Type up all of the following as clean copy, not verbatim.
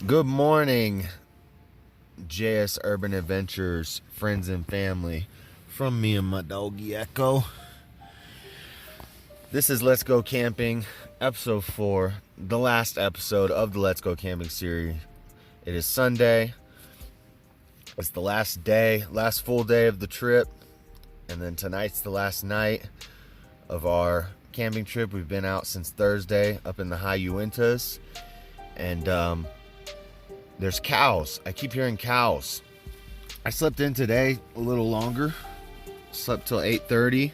Good morning, jsurbanadventures, friends and family, from me and my doggy Echo. This is Let's Go Camping, episode 4, the last episode of the Let's Go Camping series. It is Sunday. It's the last day, last full day of the trip, and then tonight's the last night of our camping trip. We've been out since Thursday up in the High Uintas, and there's cows. I keep hearing cows. I slept in today a little longer. Slept till 8:30.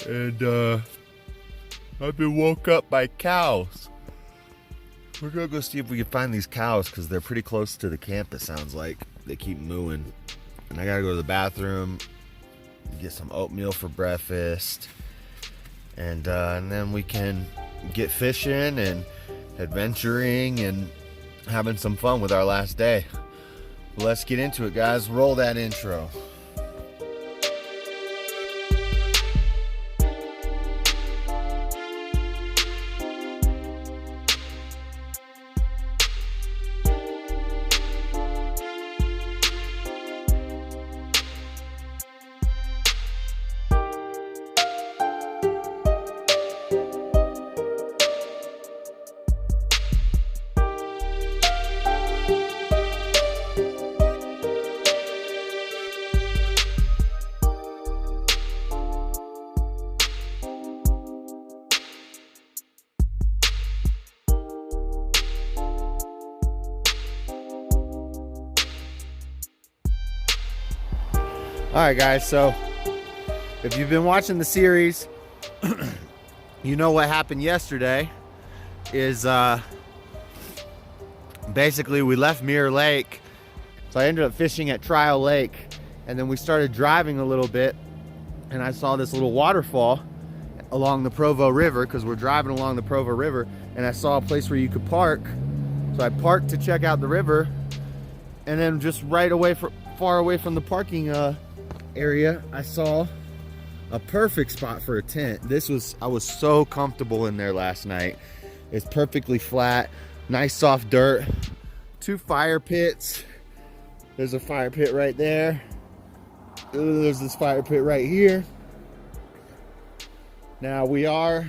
And I've been woke up by cows. We're gonna go see if we can find these cows because they're pretty close to the camp, it sounds like. They keep mooing. And I gotta go to the bathroom, get some oatmeal for breakfast. And then we can get fishing and adventuring and having some fun with our last day. Let's get into it, guys. Roll that intro. Alright guys, so if you've been watching the series, you know what happened yesterday is basically we left Mirror Lake. So I ended up fishing at Trial Lake, and then we started driving a little bit, and I saw this little waterfall along the Provo River because we're driving along the Provo River, and I saw a place where you could park. So I parked to check out the river, and then just far away from the parking area, I saw a perfect spot for a tent. I was so comfortable in there last night. It's perfectly flat, nice soft dirt, 2 fire pits. There's a fire pit right there. There's this fire pit right here. Now we are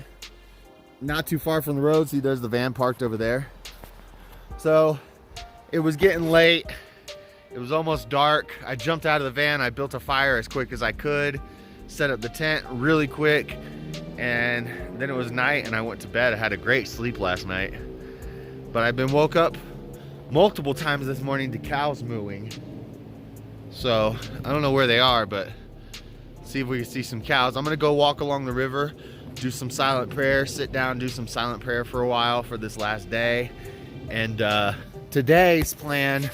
not too far from the road. See, there's the van parked over there. So it was getting late. It was almost dark. I jumped out of the van. I built a fire as quick as I could, set up the tent really quick, and then it was night and I went to bed. I had a great sleep last night. But I've been woke up multiple times this morning to cows mooing. So I don't know where they are, but see if we can see some cows. I'm gonna go walk along the river, do some silent prayer, sit down, do some silent prayer for a while for this last day. And today's plan,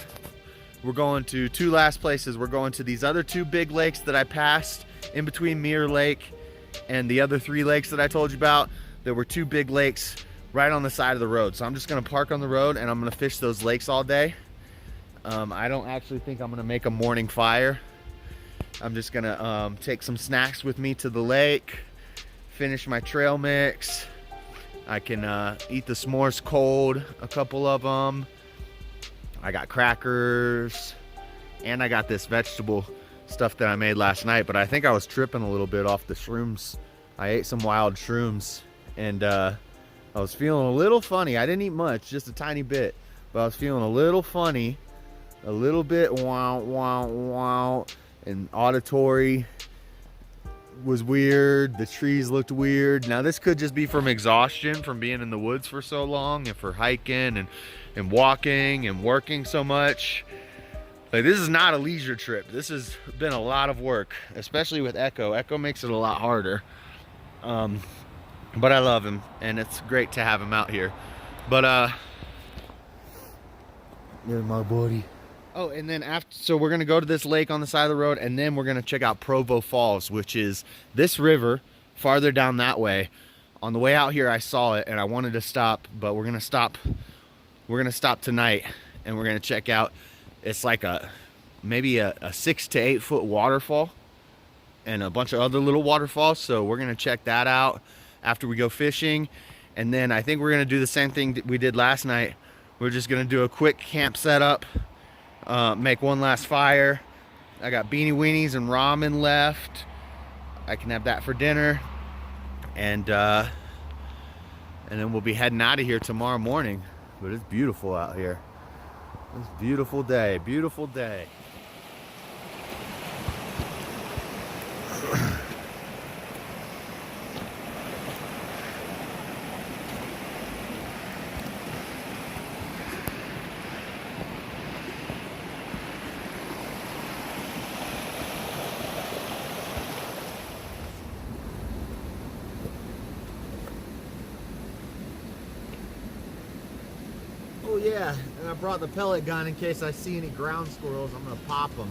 we're going to 2 last places. We're going to these other 2 big lakes that I passed in between Mirror Lake and the other 3 lakes that I told you about. There were 2 big lakes right on the side of the road. So I'm just gonna park on the road and I'm gonna fish those lakes all day. I don't actually think I'm gonna make a morning fire. I'm just gonna take some snacks with me to the lake, finish my trail mix. I can eat the s'mores cold, a couple of them. I got crackers, and I got this vegetable stuff that I made last night, but I think I was tripping a little bit off the shrooms. I ate some wild shrooms, and I was feeling a little funny. I didn't eat much, just a tiny bit, but I was feeling a little funny, a little bit wow, and auditory was weird. The trees looked weird. Now this could just be from exhaustion from being in the woods for so long and for hiking and walking and working so much. Like, this is not a leisure trip. This has been a lot of work, especially with Echo. Echo makes it a lot harder. But I love him and it's great to have him out here. But there's my buddy. Oh, and then so we're gonna go to this lake on the side of the road, and then we're gonna check out Provo Falls, which is this river farther down that way. On the way out here, I saw it and I wanted to stop, but we're gonna stop tonight and we're gonna check out. It's like maybe a 6 to 8 foot waterfall and a bunch of other little waterfalls. So we're gonna check that out after we go fishing. And then I think we're gonna do the same thing we did last night. We're just gonna do a quick camp setup, make one last fire. I got beanie weenies and ramen left. I can have that for dinner, and then we'll be heading out of here tomorrow morning. But it's beautiful out here. It's a beautiful day, beautiful day. Oh yeah, and I brought the pellet gun in case I see any ground squirrels. I'm gonna pop them.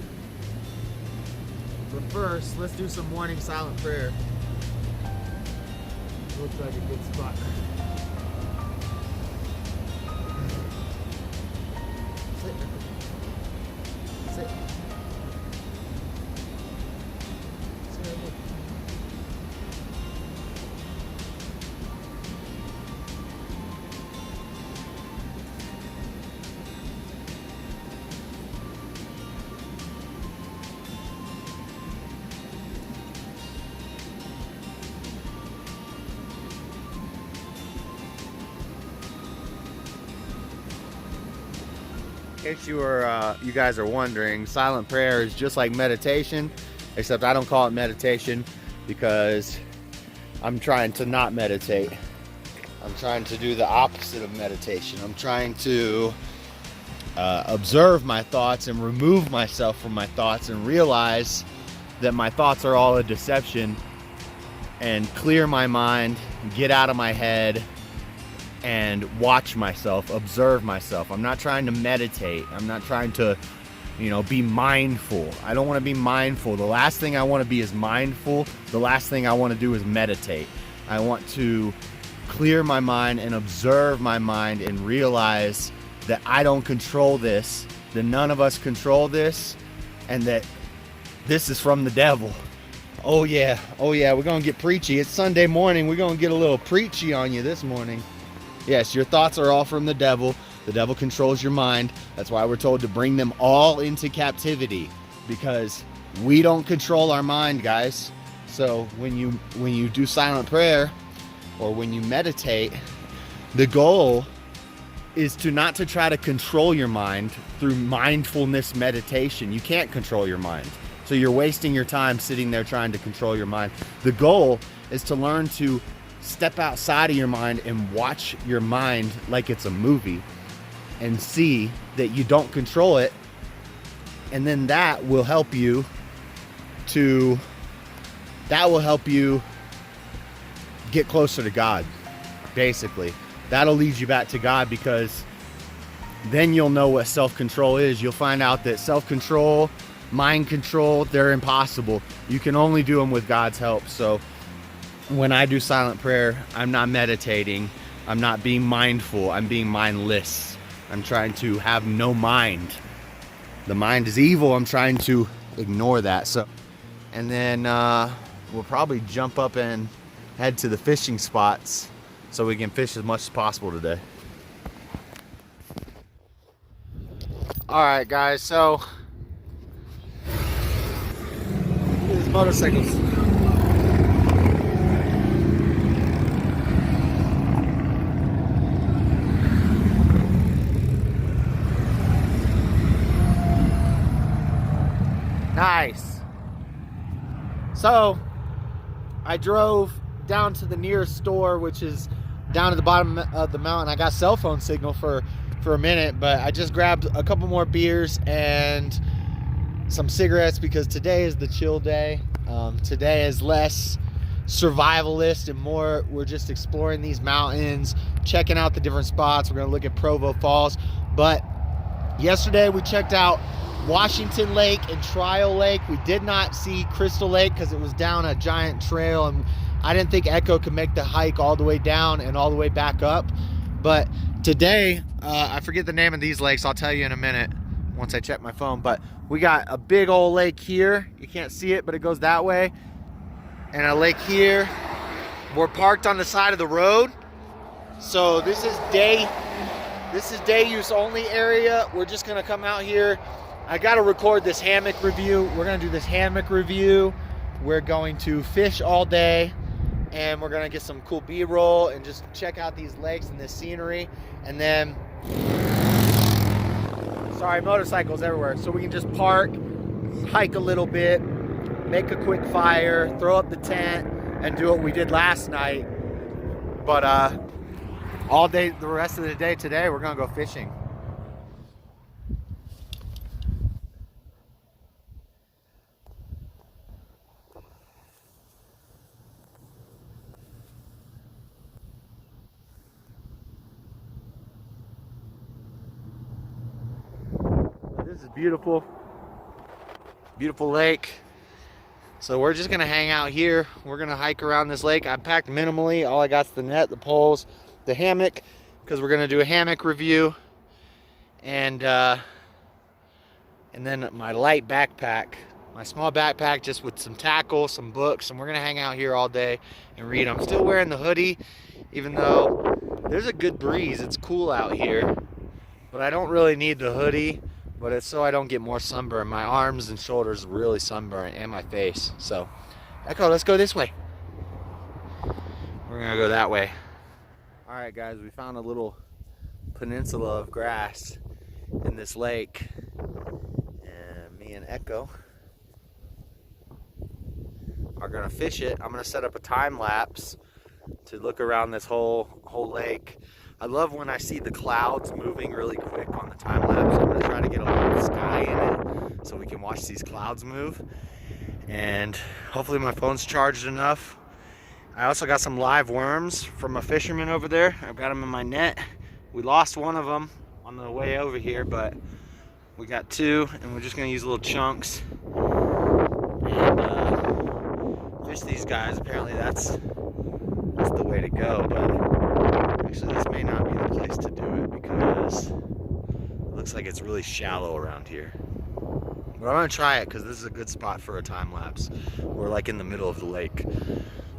But first, let's do some morning silent prayer. Looks like a good spot. Sit. Sit. In case you guys are wondering, silent prayer is just like meditation, except I don't call it meditation because I'm trying to not meditate. I'm trying to do the opposite of meditation. I'm trying to observe my thoughts and remove myself from my thoughts and realize that my thoughts are all a deception, and clear my mind, get out of my head, and watch myself, observe myself. I'm not trying to meditate. I'm not trying to, be mindful. I don't want to be mindful. The last thing I want to be is mindful. The last thing I want to do is meditate. I want to clear my mind and observe my mind and realize that I don't control this, that none of us control this, and that this is from the devil. Oh yeah, we're gonna get preachy. It's Sunday morning. We're gonna get a little preachy on you this morning. Yes, your thoughts are all from the devil. The devil controls your mind. That's why we're told to bring them all into captivity, because we don't control our mind, guys. So when you do silent prayer or when you meditate, the goal is not to try to control your mind through mindfulness meditation. You can't control your mind. So you're wasting your time sitting there trying to control your mind. The goal is to learn to step outside of your mind and watch your mind like it's a movie and see that you don't control it, and then that will help you get closer to God. Basically, that'll lead you back to God, because then you'll know what self-control is. You'll find out that self-control, mind control, they're impossible. You can only do them with God's help. So when I do silent prayer, I'm not meditating. I'm not being mindful. I'm being mindless. I'm trying to have no mind. The mind is evil. I'm trying to ignore that. So, and then we'll probably jump up and head to the fishing spots so we can fish as much as possible today. All right, guys. So these motorcycles. Nice. So I drove down to the nearest store, which is down at the bottom of the mountain. I got cell phone signal for a minute, but I just grabbed a couple more beers and some cigarettes because today is the chill day. Today is less survivalist and more we're just exploring these mountains, checking out the different spots. We're going to look at Provo Falls. But yesterday we checked out Washington Lake and Trial Lake. We did not see Crystal Lake because it was down a giant trail, and I didn't think Ekkos could make the hike all the way down and all the way back up. But today, I forget the name of these lakes. I'll tell you in a minute once I check my phone. But we got a big old lake here. You can't see it, but it goes that way. And a lake here. We're parked on the side of the road. So this is day This is day use only area. We're just gonna come out here. I gotta record this hammock review. We're gonna do this hammock review. We're going to fish all day, and we're gonna get some cool B-roll and just check out these lakes and this scenery. And then, sorry, motorcycles everywhere. So we can just park, hike a little bit, make a quick fire, throw up the tent, and do what we did last night. But all day, the rest of the day today, we're gonna go fishing. This is beautiful, beautiful lake. So we're just gonna hang out here. We're gonna hike around this lake. I packed minimally. All I got's the net, the poles, the hammock, because we're gonna do a hammock review, and then my light backpack, my small backpack, just with some tackle, some books, and we're gonna hang out here all day and read. I'm still wearing the hoodie, even though there's a good breeze. It's cool out here, but I don't really need the hoodie. But it's so I don't get more sunburn. My arms and shoulders really sunburn, and my face. So, Echo, let's go this way. We're gonna go that way. All right, guys, we found a little peninsula of grass in this lake, and me and Echo are gonna fish it. I'm gonna set up a time lapse to look around this whole lake. I love when I see the clouds moving really quick on the time lapse. I'm gonna try to get a little sky in it so we can watch these clouds move. And hopefully my phone's charged enough. I also got some live worms from a fisherman over there. I've got them in my net. We lost one of them on the way over here, but we got two, and we're just gonna use little chunks and fish these guys. Apparently that's the way to go, but actually, this may not be the place to do it because it looks like it's really shallow around here. But I'm gonna try it because this is a good spot for a time lapse. We're like in the middle of the lake.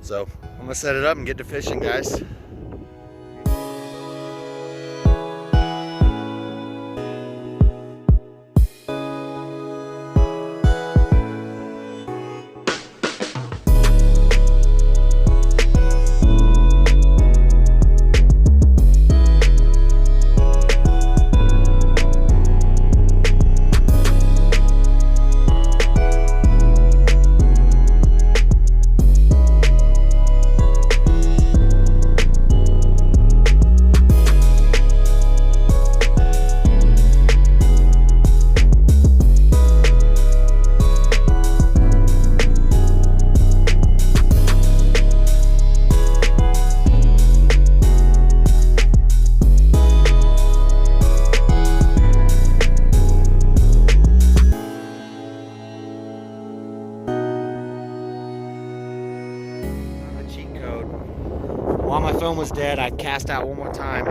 So I'm gonna set it up and get to fishing, guys. While my phone was dead, I cast out one more time,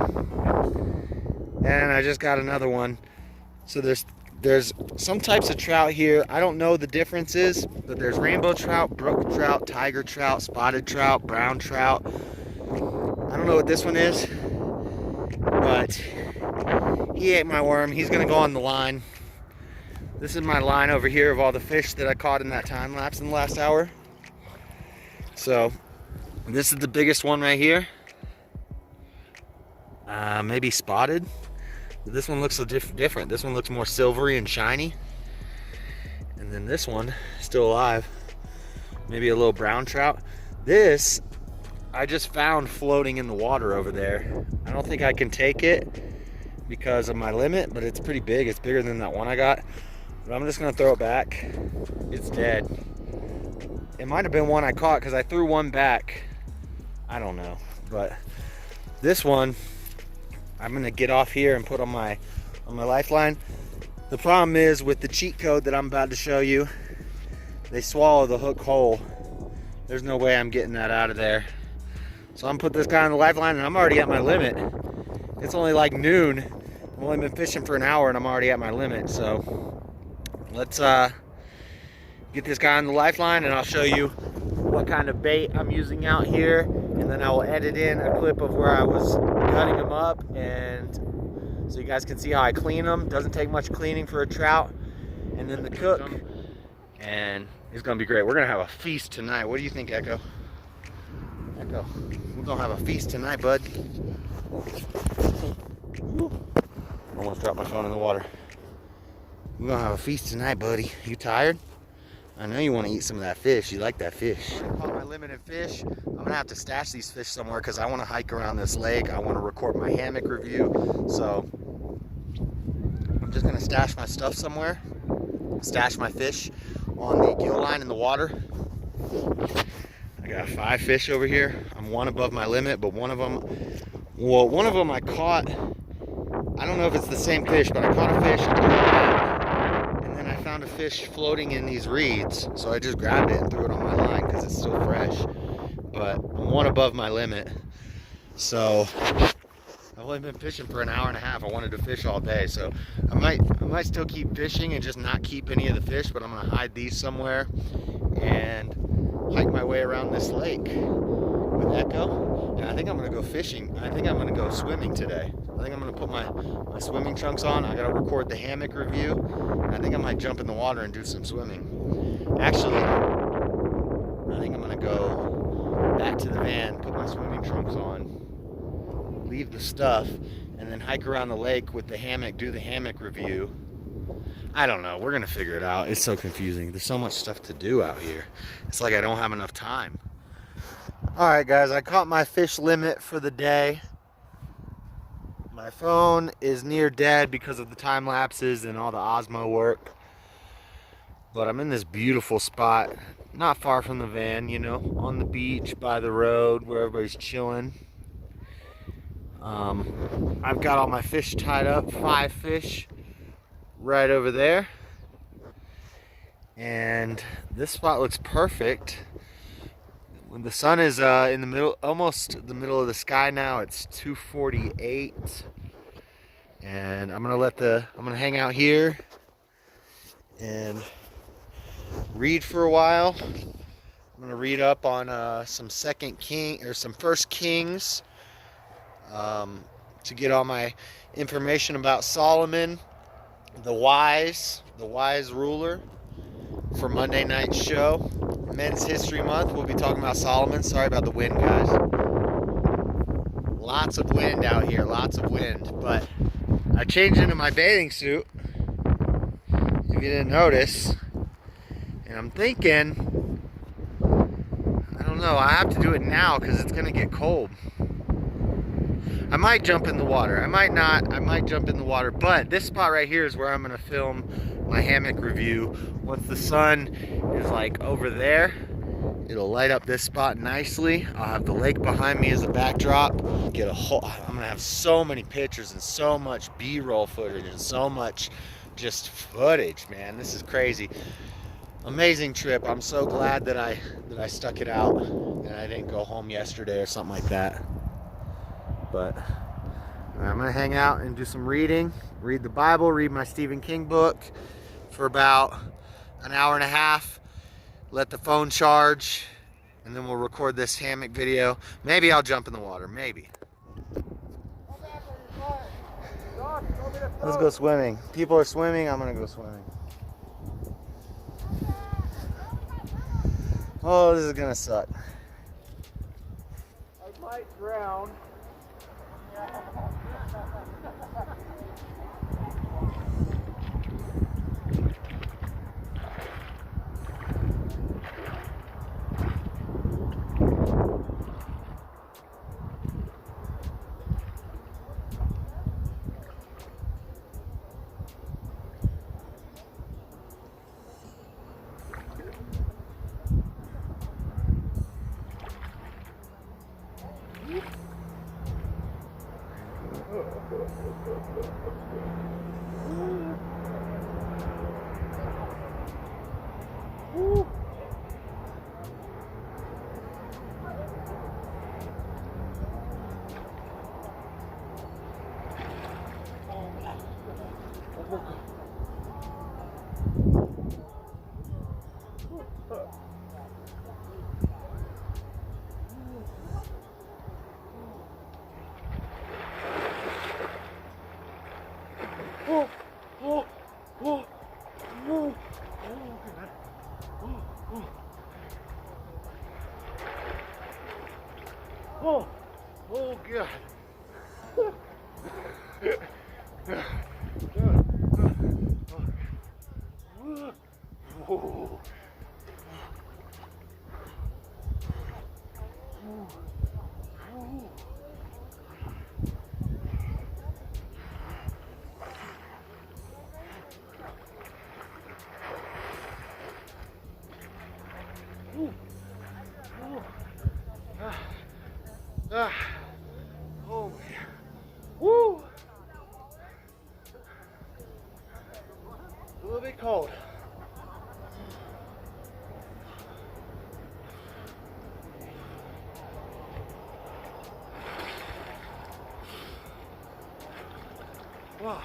and I just got another one. So there's some types of trout here. I don't know the differences, but there's rainbow trout, brook trout, tiger trout, spotted trout, brown trout. I don't know what this one is, but he ate my worm. He's gonna go on the line. This is my line over here of all the fish that I caught in that time lapse in the last hour. So this is the biggest one right here. Maybe spotted. This one looks different. This one looks more silvery and shiny. And then this one, still alive. Maybe a little brown trout. This, I just found floating in the water over there. I don't think I can take it because of my limit, but it's pretty big. It's bigger than that one I got. But I'm just gonna throw it back. It's dead. It might have been one I caught because I threw one back. I don't know, but this one I'm gonna get off here and put on my lifeline. The problem is with the cheat code that I'm about to show you, they swallow the hook whole. There's no way I'm getting that out of there. So I'm gonna put this guy on the lifeline, and I'm already at my limit. It's only like noon. I've only been fishing for an hour and I'm already at my limit. So let's get this guy on the lifeline, and I'll show you what kind of bait I'm using out here, and then I will edit in a clip of where I was cutting him up and so you guys can see how I clean them. Doesn't take much cleaning for a trout. And then the cook, and it's gonna be great. We're gonna have a feast tonight. What do you think, Echo? Echo, we're gonna have a feast tonight, bud. Almost dropped my phone in the water. We're gonna have a feast tonight, buddy. You tired? I know you want to eat some of that fish. You like that fish. I caught my limited fish. I'm gonna have to stash these fish somewhere because I want to hike around this lake. I want to record my hammock review. So I'm just gonna stash my stuff somewhere. Stash my fish on the gill line in the water. I got 5 fish over here. I'm 1 above my limit, but one of them I caught. I don't know if it's the same fish, but I caught a fish and threw it back. And then I found a fish floating in these reeds, so I just grabbed it and threw it on my line because it's still fresh. But I'm 1 above my limit. So I've only been fishing for an hour and a half. I wanted to fish all day, so I might still keep fishing and just not keep any of the fish, but I'm gonna hide these somewhere and hike my way around this lake with Echo. And I think I'm gonna go fishing. I think I'm gonna go swimming today. I think I'm gonna put my swimming trunks on. I gotta record the hammock review. And I think I might jump in the water and do some swimming. Actually, I think I'm gonna go back to the van, put my swimming trunks on, leave the stuff, and then hike around the lake with the hammock, do the hammock review. I don't know. We're gonna figure it out. It's so confusing. There's so much stuff to do out here. It's like I don't have enough time. All right, guys, I caught my fish limit for the day. My phone is near dead because of the time lapses and all the Osmo work. But I'm in this beautiful spot, not far from the van, you know, on the beach, by the road, where everybody's chilling. I've got all my fish tied up, 5 fish right over there. And this spot looks perfect. When the sun is in the middle, almost the middle of the sky now, it's 2:48. And I'm gonna hang out here and read for a while. I'm gonna read up on some First Kings to get all my information about Solomon, the wise ruler, for Monday night's show. Men's History Month, we'll be talking about Solomon. Sorry about the wind, guys. Lots of wind out here, lots of wind. But I changed into my bathing suit, if you didn't notice. And I'm thinking, I don't know, I have to do it now because it's gonna get cold. I might jump in the water. I might not. I might jump in the water. But this spot right here is where I'm going to film my hammock review. Once the sun is like over there, it'll light up this spot nicely. I'll have the lake behind me as a backdrop. I'm going to have so many pictures and so much B-roll footage and so much just footage, man. This is crazy. Amazing trip. I'm so glad that I stuck it out and I didn't go home yesterday or something like that. But I'm gonna hang out and do some reading, read the Bible, read my Stephen King book for about an hour and a half, let the phone charge, and then we'll record this hammock video. Maybe I'll jump in the water, maybe. Let's go swimming. People are swimming, I'm gonna go swimming. Oh, this is gonna suck. I might drown. Oh, oh, oh, oh, God. Oh, oh. Oh, oh, God. Oh. Oh, man. Woo! A little bit cold. Wow.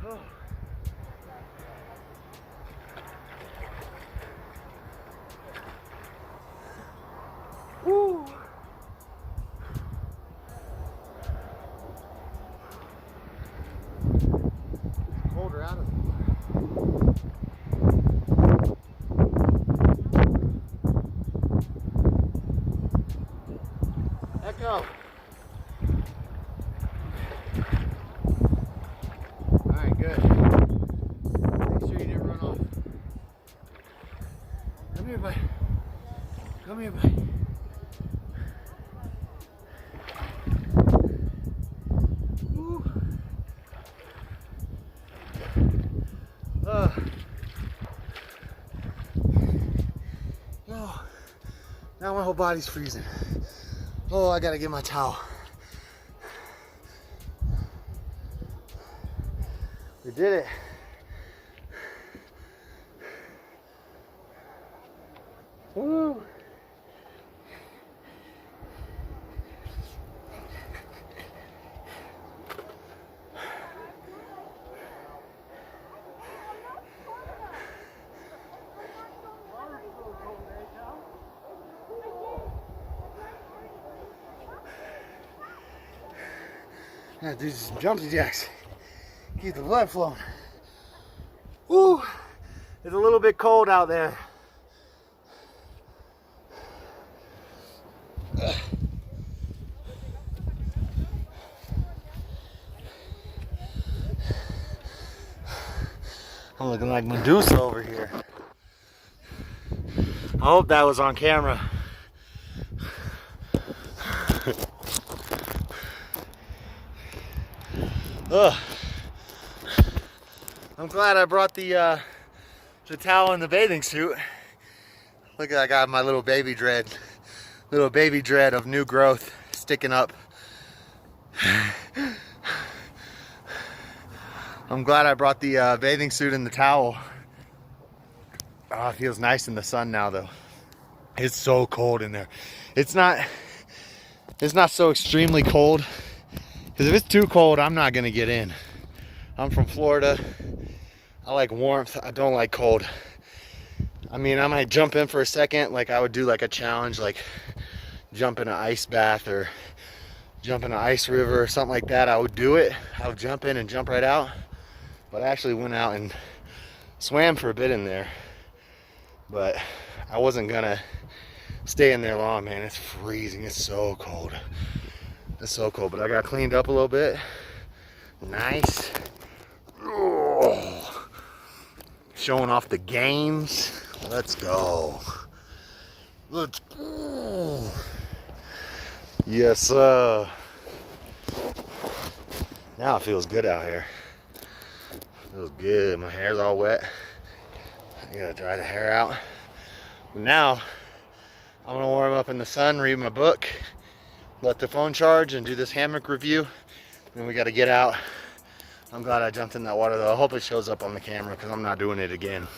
Oh. Woo! Colder out of the water. Echo. All right, good. Make sure you didn't run off. Come here, bud. Come here, bud. Woo. Oh, now my whole body's freezing. Oh, I gotta get my towel. We did it. Woo. Yeah, do some jumping jacks. Keep the blood flowing. Woo! It's a little bit cold out there. I'm looking like Medusa over here. I hope that was on camera. Ugh. I'm glad I brought the towel and the bathing suit. Look, I got my little baby dread of new growth sticking up. I'm glad I brought the bathing suit and the towel. Oh, it feels nice in the sun now, though. It's so cold in there. It's not so extremely cold. Because if it's too cold, I'm not gonna get in. I'm from Florida. I like warmth. I don't like cold. I mean, I might jump in for a second, like I would do like a challenge, like jump in an ice bath or jump in an ice river or something like that. I would do it. I would jump in and jump right out. But I actually went out and swam for a bit in there. But I wasn't gonna stay in there long, man. It's freezing. It's so cold. It's so cold, but I got cleaned up a little bit. Nice. Oh. Showing off the games. Let's go. Let's go. Yes, sir. Now it feels good out here. Feels good. My hair's all wet. I gotta dry the hair out. Now, I'm gonna warm up in the sun, read my book, let the phone charge, and do this hammock review. Then we gotta get out. I'm glad I jumped in that water though. I hope it shows up on the camera because I'm not doing it again.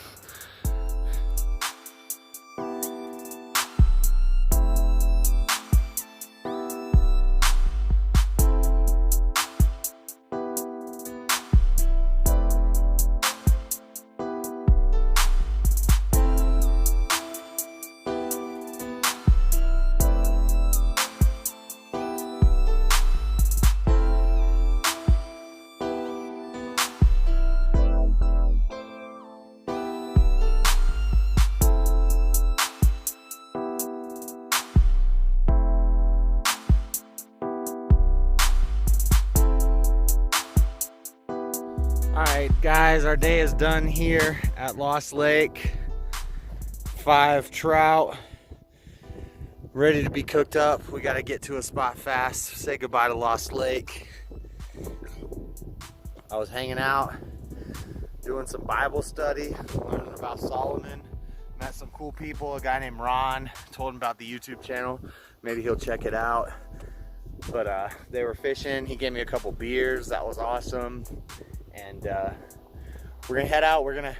Alright guys, our day is done here at Lost Lake. 5 trout ready to be cooked up. We got to get to a spot fast. Say goodbye to Lost Lake. I was hanging out, doing some Bible study, learning about Solomon. Met some cool people, a guy named Ron. Told him about the YouTube channel. Maybe he'll check it out. But they were fishing. He gave me a couple beers. That was awesome. And we're gonna head out. We're gonna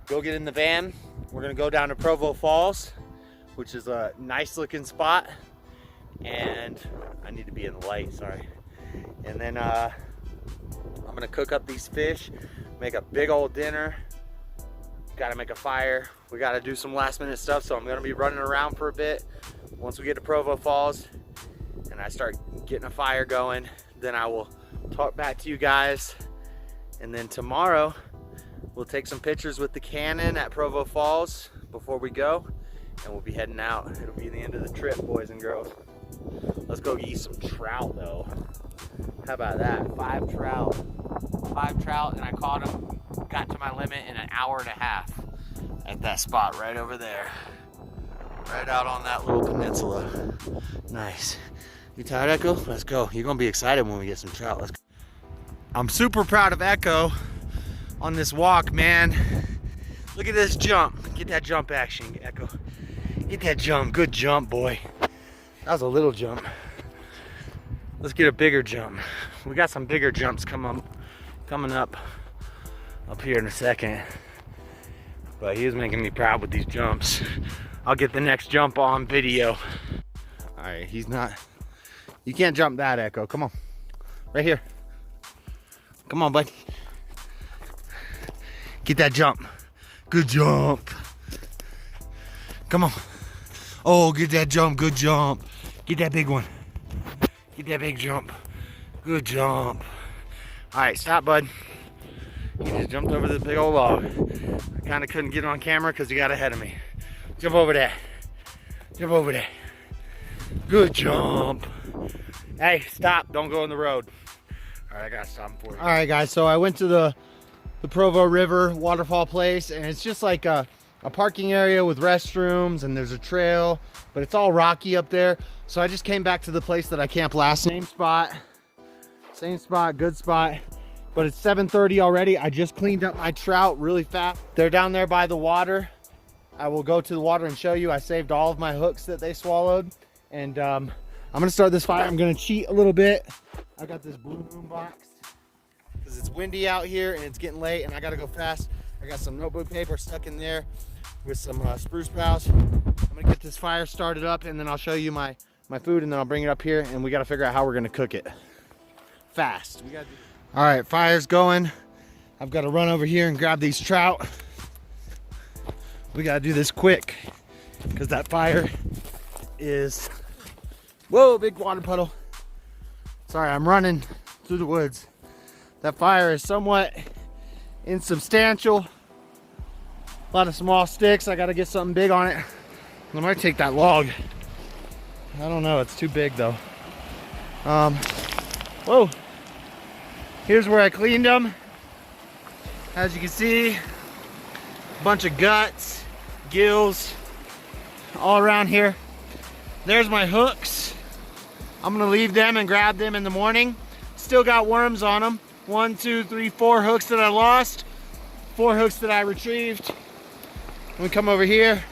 go get in the van. We're gonna go down to Provo Falls, which is a nice looking spot. And I need to be in the light, sorry. And then I'm gonna cook up these fish, make a big old dinner. Gotta make a fire. We gotta do some last minute stuff, so I'm gonna be running around for a bit. Once we get to Provo Falls and I start getting a fire going, then I will talk back to you guys. And then tomorrow we'll take some pictures with the Canon at Provo Falls before we go, and we'll be heading out. It'll be the end of the trip, boys and girls. Let's go eat some trout though. How about that? 5 trout. 5 trout, and I caught them. Got to my limit in an hour and a half at that spot right over there. Right out on that little peninsula. Nice. You tired, Ekko? Let's go. You're gonna be excited when we get some trout. Let's go. I'm super proud of Ekko on this walk, man. Look at this jump. Get that jump action, Ekko. Get that jump. Good jump, boy. That was a little jump. Let's get a bigger jump. We got some bigger jumps coming up here in a second. But he was making me proud with these jumps. I'll get the next jump on video. All right, he's not. You can't jump that, Ekko. Come on, right here. Come on, bud. Get that jump. Good jump. Come on. Oh, get that jump. Good jump. Get that big one. Get that big jump. Good jump. All right, stop, bud. You just jumped over this big old log. I kind of couldn't get on camera because you got ahead of me. Jump over there. Jump over there. Good jump. Hey, stop. Don't go in the road. All right, I got to stop for you. All right, guys. So I went to the Provo River waterfall place, and it's just like a parking area with restrooms, and there's a trail, but it's all rocky up there. So I just came back to the place that I camped last. Same spot, good spot. But it's 7:30 already. I just cleaned up my trout really fast. They're down there by the water. I will go to the water and show you. I saved all of my hooks that they swallowed. And I'm gonna start this fire. I'm gonna cheat a little bit. I got this blue boom box because it's windy out here and it's getting late and I gotta go fast. I got some notebook paper stuck in there with some spruce boughs. I'm gonna get this fire started up and then I'll show you my food and then I'll bring it up here and we gotta figure out how we're gonna cook it fast. All right, fire's going. I've got to run over here and grab these trout. We got to do this quick because that fire is, whoa, big water puddle. Sorry, I'm running through the woods. That fire is somewhat insubstantial. A lot of small sticks. I got to get something big on it. I might take that log. I don't know, it's too big though. Whoa. Here's where I cleaned them. As you can see, a bunch of guts, gills, all around here. There's my hooks. I'm gonna leave them and grab them in the morning. Still got worms on them. 1, 2, 3, 4 hooks that I lost, 4 hooks that I retrieved. We come over here.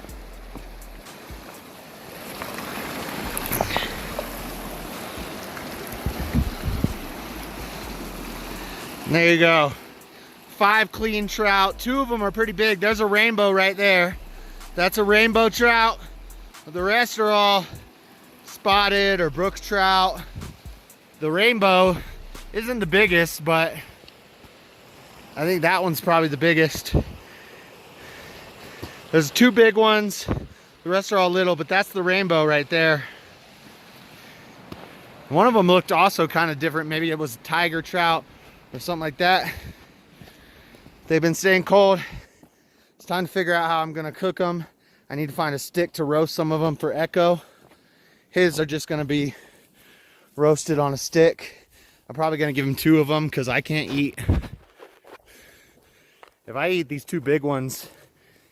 There you go. 5 clean trout. 2 of them are pretty big. There's a rainbow right there. That's a rainbow trout. The rest are all spotted or brook trout. The rainbow isn't the biggest, but I think that one's probably the biggest. There's 2 big ones. The rest are all little, but that's the rainbow right there. One of them looked also kind of different. Maybe it was a tiger trout or something like that. They've been staying cold. It's time to figure out how I'm gonna cook them. I need to find a stick to roast some of them for Ekko. His are just gonna be roasted on a stick. I'm probably gonna give him 2 of them because I can't eat If I eat these 2 big ones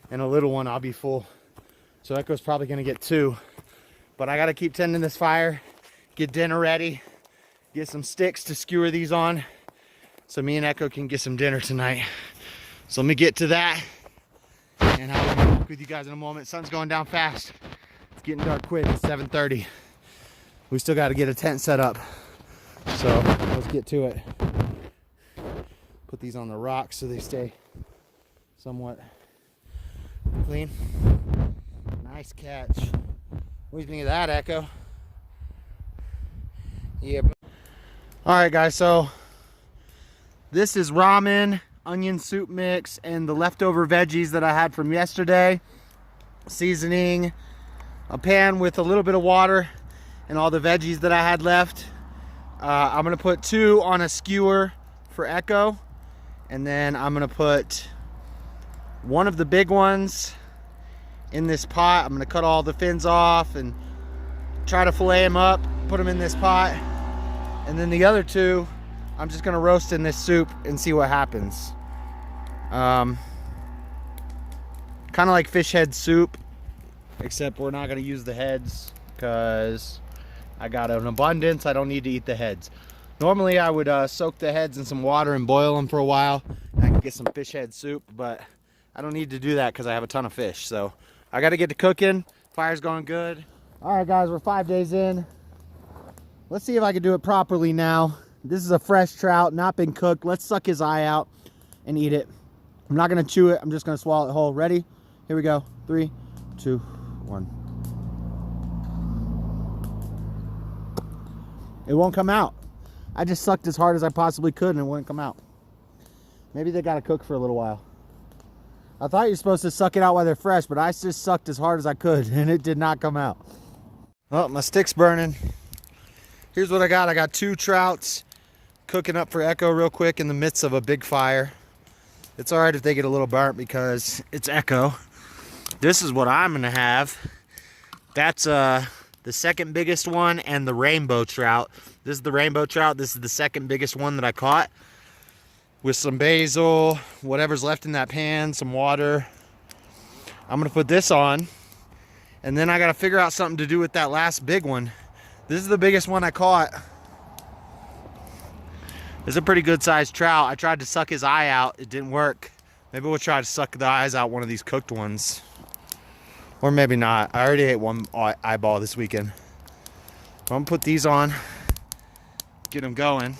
and a little one, I'll be full. So Ekko's probably gonna get 2. But I gotta keep tending this fire, get dinner ready, get some sticks to skewer these on, so me and Ekko can get some dinner tonight. So let me get to that, and I'll be back with you guys in a moment. Sun's going down fast. It's getting dark quick. It's 7:30. We still got to get a tent set up. So let's get to it. Put these on the rocks so they stay somewhat clean. Nice catch. What do you think of that, Ekko? Yeah. All right, guys. So this is ramen, onion soup mix, and the leftover veggies that I had from yesterday. Seasoning, a pan with a little bit of water, and all the veggies that I had left. I'm gonna put 2 on a skewer for Ekko, and then I'm gonna put one of the big ones in this pot. I'm gonna cut all the fins off and try to fillet them up, put them in this pot, and then the other 2 I'm just gonna roast in this soup and see what happens. Kind of like fish head soup, except we're not gonna use the heads because I got an abundance. I don't need to eat the heads. Normally I would soak the heads in some water and boil them for a while. I can get some fish head soup, but I don't need to do that because I have a ton of fish. So I got to get to cooking. Fire's going good. All right, guys, we're 5 days in. Let's see if I can do it properly now. This is a fresh trout, not been cooked. Let's suck his eye out and eat it. I'm not gonna chew it. I'm just gonna swallow it whole. Ready? Here we go. 3, 2, 1. It won't come out. I just sucked as hard as I possibly could and it wouldn't come out. Maybe they gotta cook for a little while. I thought you're supposed to suck it out while they're fresh, but I just sucked as hard as I could and it did not come out. Oh, my stick's burning. Here's what I got. I got 2 trouts cooking up for Ekko real quick in the midst of a big fire. It's all right if they get a little burnt because it's Ekko. This is what I'm gonna have. That's the second biggest one and the rainbow trout. This is the rainbow trout. This is the second biggest one that I caught. With some basil, whatever's left in that pan, some water. I'm gonna put this on, and then I gotta figure out something to do with that last big one. This is the biggest one I caught. It's a pretty good sized trout. I tried to suck his eye out. It didn't work. Maybe we'll try to suck the eyes out one of these cooked ones. Or maybe not. I already ate one eyeball this weekend. I'm gonna put these on. Get them going.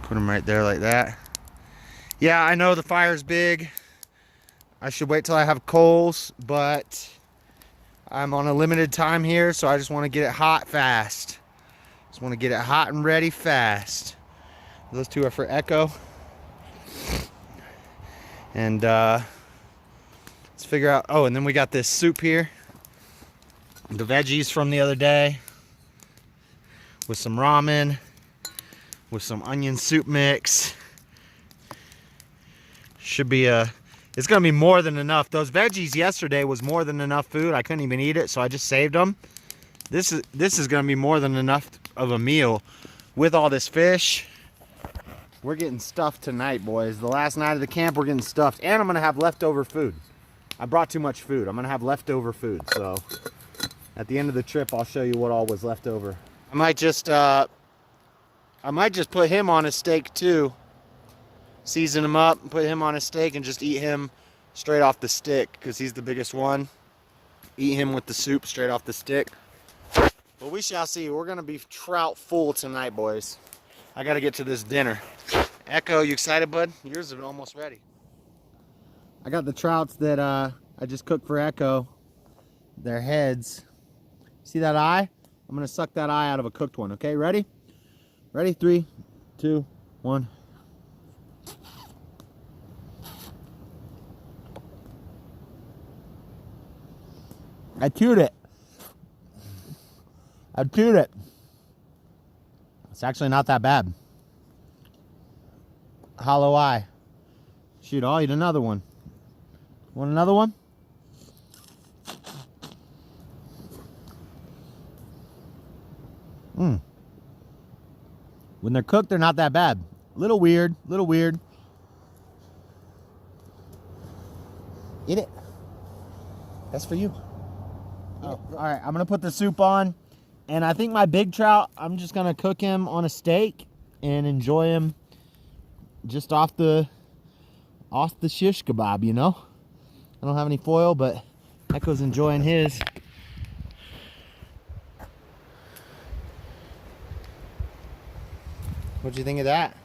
Put them right there like that. Yeah, I know the fire's big. I should wait till I have coals, but I'm on a limited time here, so I just want to get it hot fast. Just want to get it hot and ready fast. Those 2 are for Ekko. And let's figure out, oh, and then we got this soup here. The veggies from the other day. With some ramen. With some onion soup mix. Should be it's gonna be more than enough. Those veggies yesterday was more than enough food. I couldn't even eat it, so I just saved them. This is gonna be more than enough of a meal with all this fish. We're getting stuffed tonight, boys. The last night of the camp, we're getting stuffed, and I'm gonna have leftover food. I brought too much food. I'm gonna have leftover food. So at the end of the trip, I'll show you what all was left over. I might just put him on a steak too. Season him up, put him on a steak, and just eat him straight off the stick because he's the biggest one. Eat him with the soup straight off the stick. But we shall see. We're going to be trout full tonight, boys. I got to get to this dinner. Ekko, you excited, bud? Yours is almost ready. I got the trouts that I just cooked for Ekko. Their heads. See that eye? I'm going to suck that eye out of a cooked one, okay? Ready? Ready? 3, 2, 1. I chewed it. I chewed it. It's actually not that bad. Hollow eye. Shoot, I'll eat another one. Want another one? When they're cooked, they're not that bad. Little weird, little weird. Eat it. That's for you. Oh, all right, I'm gonna put the soup on. And I think my big trout, I'm just gonna cook him on a steak and enjoy him just off the shish kebab, you know? I don't have any foil, but Ekkos enjoying his. What'd you think of that?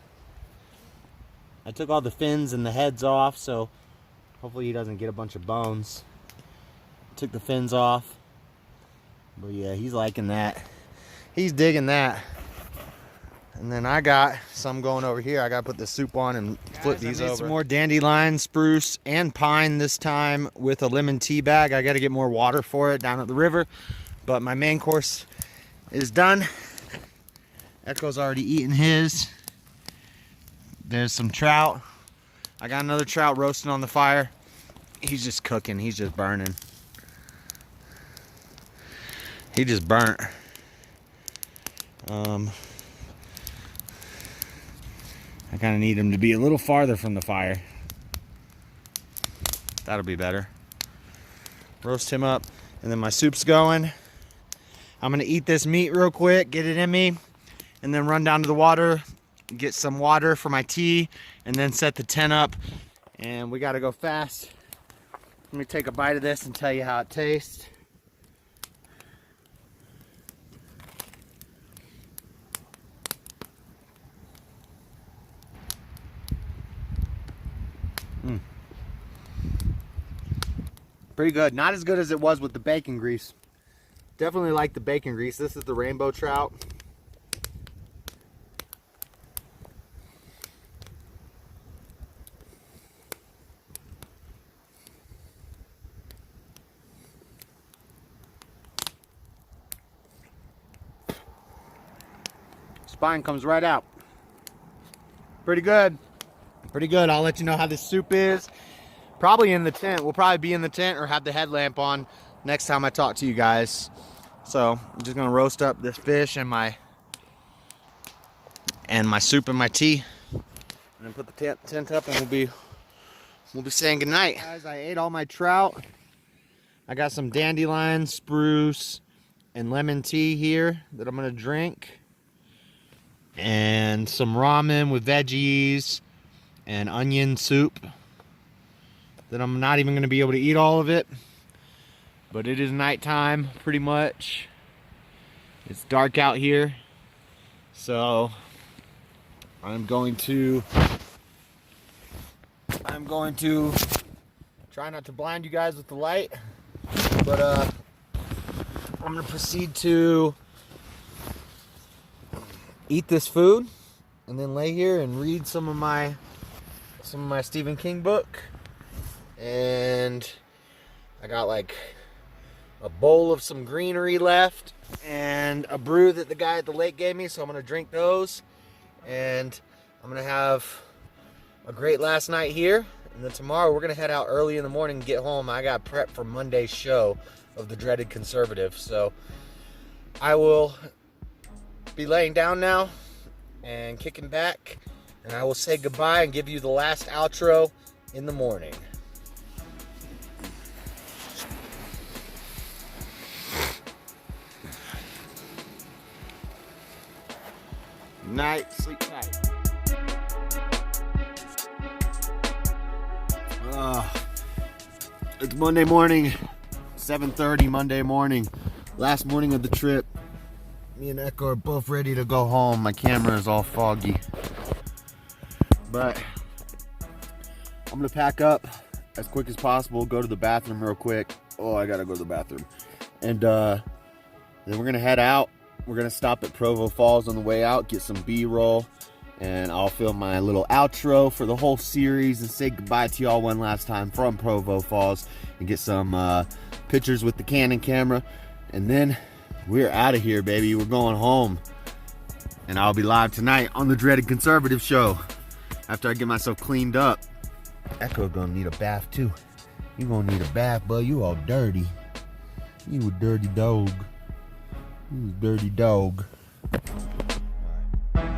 I took all the fins and the heads off, so hopefully he doesn't get a bunch of bones. Took the fins off. But yeah, he's liking that. He's digging that. And then I got some going over here. I gotta put the soup on and flip these over. Some more dandelion, spruce, and pine this time with a lemon tea bag. I gotta get more water for it down at the river. But my main course is done. Ekkos already eaten his. There's some trout. I got another trout roasting on the fire. He's just cooking. He's just burning. He just burnt. I kind of need him to be a little farther from the fire. That'll be better. Roast him up, and then my soup's going. I'm gonna eat this meat real quick, get it in me, and then run down to the water, get some water for my tea, and then set the tent up. And we gotta go fast. Let me take a bite of this and tell you how it tastes. Pretty good. Not as good as it was with the bacon grease. Definitely like the bacon grease. This is the rainbow trout. Spine comes right out. Pretty good. Pretty good. I'll let you know how this soup is. Probably in the tent. We'll probably be in the tent or have the headlamp on next time I talk to you guys. So I'm just gonna roast up this fish and my soup and my tea, and then put the tent up, and we'll be saying goodnight. Guys, I ate all my trout. I got some dandelion, spruce, and lemon tea here that I'm gonna drink, and some ramen with veggies and onion soup. That I'm not even going to be able to eat all of it. But it is nighttime, pretty much. It's dark out here. So I'm going to try not to blind you guys with the light. But I'm going to proceed to eat this food and then lay here and read some of my Stephen King book. And I got like a bowl of some greenery left and a brew that the guy at the lake gave me, so I'm gonna drink those, and I'm gonna have a great last night here. And then tomorrow we're gonna head out early in the morning and get home. I got prepped for Monday's show of the Dreaded Conservative, so I will be laying down now and kicking back, and I will say goodbye and give you the last outro in the morning. Night, sleep tight. It's Monday morning, 7:30 Monday morning, last morning of the trip. Me and Ekkos are both ready to go home. My camera is all foggy, but I'm gonna pack up as quick as possible, go to the bathroom real quick. Oh, I gotta go to the bathroom. And then we're gonna head out. We're gonna stop at Provo Falls on the way out, get some B-roll, and I'll film my little outro for the whole series and say goodbye to y'all one last time from Provo Falls and get some pictures with the Canon camera. And then we're out of here, baby. We're going home. And I'll be live tonight on the Dreaded Conservative show after I get myself cleaned up. Ekkos gonna need a bath too. You gonna need a bath, bud. You all dirty. You a dirty dog. You a dirty dog. All right.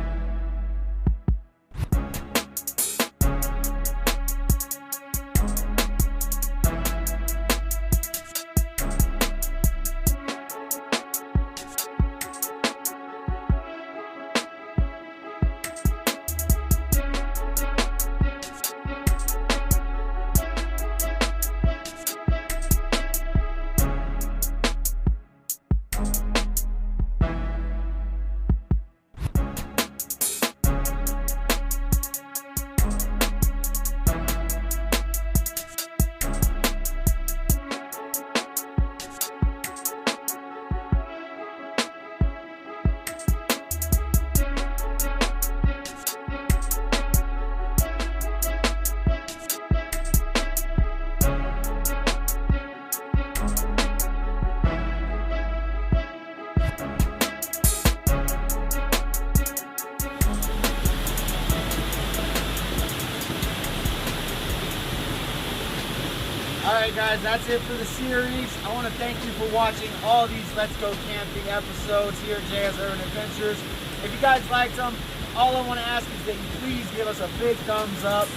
Alright guys, that's it for the series. I want to thank you for watching all these Let's Go Camping episodes here at J's Urban Adventures. If you guys liked them, all I want to ask is that you please give us a big thumbs up.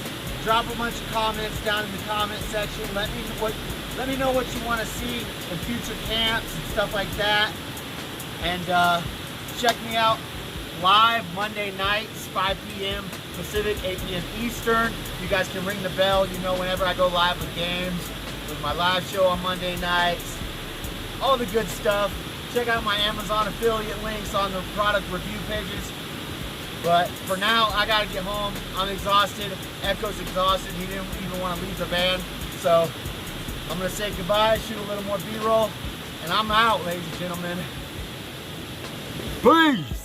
Drop a bunch of comments down in the comment section. Let me know what you want to see in future camps and stuff like that. And check me out live Monday nights, 5 p.m. Pacific, 8 p.m. Eastern. You guys can ring the bell, you know, whenever I go live with games, with my live show on Monday nights, all the good stuff. Check out my Amazon affiliate links on the product review pages. But for now, I gotta get home. I'm exhausted. Ekkos exhausted. He didn't even want to leave the van. So I'm gonna say goodbye, shoot a little more B-roll, and I'm out, ladies and gentlemen. Peace!